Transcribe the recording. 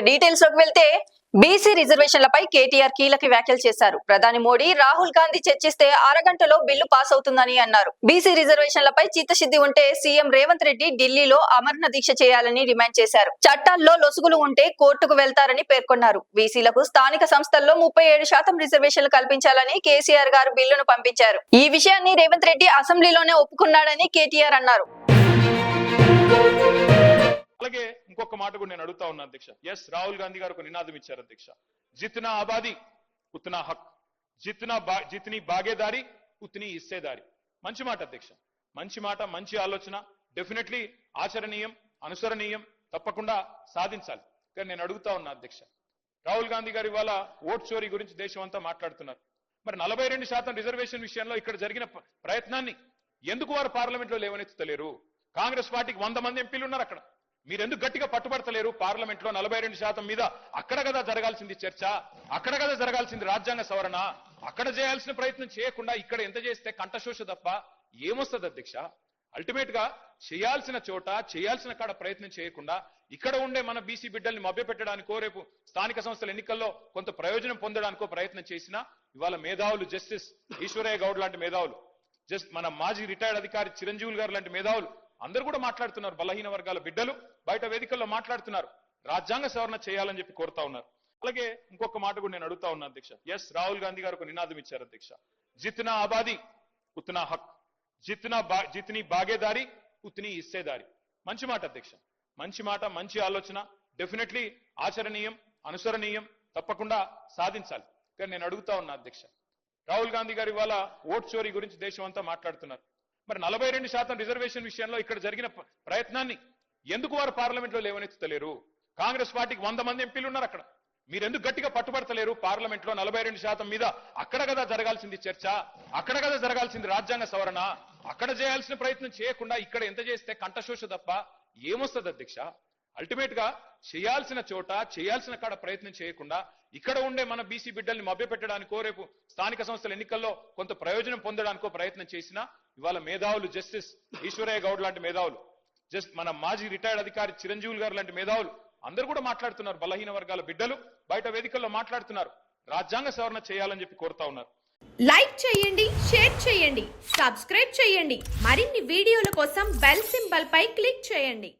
Details లోకి వెళ్తే BC రిజర్వేషన్లపై KTR కీలక వ్యాఖ్యలు చేశారు. ప్రధాని మోడీ రాహుల్ గాంధీ చర్చిస్తే అరగంటలో బిల్లు పాస్ అవుతుందని అన్నారు. బీసీ రిజర్వేషన్లపై చిత్తశుద్ధి ఉంటే సీఎం రేవంత్ రెడ్డి ఢిల్లీలో అమరణ దీక్ష చేయాలని డిమాండ్ చేశారు. చట్టాల్లో లొసుగులు ఉంటే కోర్టుకు వెళ్తారని పేర్కొన్నారు. బీసీలకు స్థానిక సంస్థల్లో 37% రిజర్వేషన్లు కల్పించాలని కేసీఆర్ గారు బిల్లును పంపించారు. ఈ విషయాన్ని రేవంత్ రెడ్డి అసెంబ్లీలోనే ఒప్పుకున్నాడని కేటీఆర్ అన్నారు. అలాగే ఇంకొక మాట కూడా నేను అడుగుతా ఉన్నా అధ్యక్ష. ఎస్, రాహుల్ గాంధీ గారు ఒక నినాదం ఇచ్చారు అధ్యక్ష. జిత్నా ఆబాది ఉత్నా హక్, జిత్నీ బాగేదారి ఉత్నీ ఇస్సేదారి. మంచి మాట అధ్యక్ష, మంచి మాట, మంచి ఆలోచన, డెఫినెట్లీ ఆచరణీయం, అనుసరణీయం, తప్పకుండా సాధించాలి. కానీ నేను అడుగుతా ఉన్నా అధ్యక్ష, రాహుల్ గాంధీ గారు ఇవాళ ఓట్ చోరీ గురించి దేశం అంతా మాట్లాడుతున్నారు. మరి 42% రిజర్వేషన్ విషయంలో ఇక్కడ జరిగిన ప్రయత్నాన్ని ఎందుకు వారు పార్లమెంట్ లో లేవనెత్తుతలేరు? కాంగ్రెస్ పార్టీకి 100 మంది ఎంపీలు ఉన్నారు అక్కడ. మీరు ఎందుకు గట్టిగా పట్టుబడతలేరు? పార్లమెంట్ లో 42% మీద అక్కడ కదా జరగాల్సింది చర్చ, అక్కడ కదా జరగాల్సింది రాజ్యాంగ సవరణ. అక్కడ చేయాల్సిన ప్రయత్నం చేయకుండా ఇక్కడ ఎంత చేస్తే కంఠశోష తప్ప ఏమొస్తుంది అధ్యక్ష? అల్టిమేట్ గా చేయాల్సిన చోట చేయాల్సిన కాడ ప్రయత్నం చేయకుండా ఇక్కడ ఉండే మన బీసీ బిడ్డల్ని మభ్యపెట్టడానికో, రేపు స్థానిక సంస్థల ఎన్నికల్లో కొంత ప్రయోజనం పొందడానికో ప్రయత్నం చేసినా ఇవాళ మేధావులు, జస్టిస్ ఈశ్వరయ్య గౌడ్ లాంటి మేధావులు, మన మాజీ రిటైర్డ్ అధికారి చిరంజీవులు గారు లాంటి మేధావులు అందరూ కూడా మాట్లాడుతున్నారు. బలహీన వర్గాల బిడ్డలు బయట వేదికల్లో మాట్లాడుతున్నారు. రాజ్యాంగ సవరణ చేయాలని చెప్పి కోరుతా ఉన్నారు. అలాగే ఇంకొక మాట కూడా నేను అడుగుతా ఉన్నా అధ్యక్ష. ఎస్, రాహుల్ గాంధీ గారు ఒక నినాదం ఇచ్చారు అధ్యక్ష. జిత్నా ఆబాది ఉత్నా హక్, జిత్నీ బాగేదారి ఉత్నీ ఇస్సేదారి. మంచి మాట అధ్యక్ష, మంచి మాట, మంచి ఆలోచన, డెఫినెట్లీ ఆచరణీయం, అనుసరణీయం, తప్పకుండా సాధించాలి. కానీ నేను అడుగుతా ఉన్నా అధ్యక్ష, రాహుల్ గాంధీ గారు ఇవాళ ఓట్ చోరీ గురించి దేశం అంతా మాట్లాడుతున్నారు. మరి 42% రిజర్వేషన్ విషయంలో ఇక్కడ జరిగిన ప్రయత్నాన్ని ఎందుకు వారు పార్లమెంట్ లో లేవనెత్తుతలేరు? కాంగ్రెస్ పార్టీకి 100 మంది ఎంపీలు ఉన్నారు అక్కడ. మీరు ఎందుకు గట్టిగా పట్టుబడతలేరు? పార్లమెంట్ లో 42% మీద అక్కడ కదా జరగాల్సింది చర్చ, అక్కడ కదా జరగాల్సింది రాజ్యాంగ సవరణ. అక్కడ చేయాల్సిన ప్రయత్నం చేయకుండా ఇక్కడ ఎంత చేస్తే కంఠశోష తప్ప ఏమొస్తుంది అధ్యక్ష? అల్టిమేట్ గా చేయాల్సిన చోట చేయాల్సిన కాడ ప్రయత్నం చేయకుండా ఇక్కడ ఉండే మన బీసీ బిడ్డల్ని మభ్యపెట్టడానికో, రేపు స్థానిక సంస్థల ఎన్నికల్లో కొంత ప్రయోజనం పొందడానికో ప్రయత్నం చేసినా ఇవాళ మేధావులు, జస్టిస్ ఈశ్వరయ్య గౌడ్ లాంటి మేధావులు, మన మాజీ రిటైర్డ్ అధికారి చిరంజీవులు గారు లాంటి మేధావులు అందరూ కూడా మాట్లాడుతున్నారు. బలహీన వర్గాల బిడ్డలు బయట వేదికల్లో మాట్లాడుతున్నారు. రాజ్యాంగ సవరణ చేయాలని చెప్పి కోరుతా ఉన్నారు. లైక్ చేయండి, షేర్ చేయండి, సబ్స్క్రైబ్ చేయండి. మరిన్ని వీడియోల కోసం బెల్ సింబల్ పై క్లిక్ చేయండి.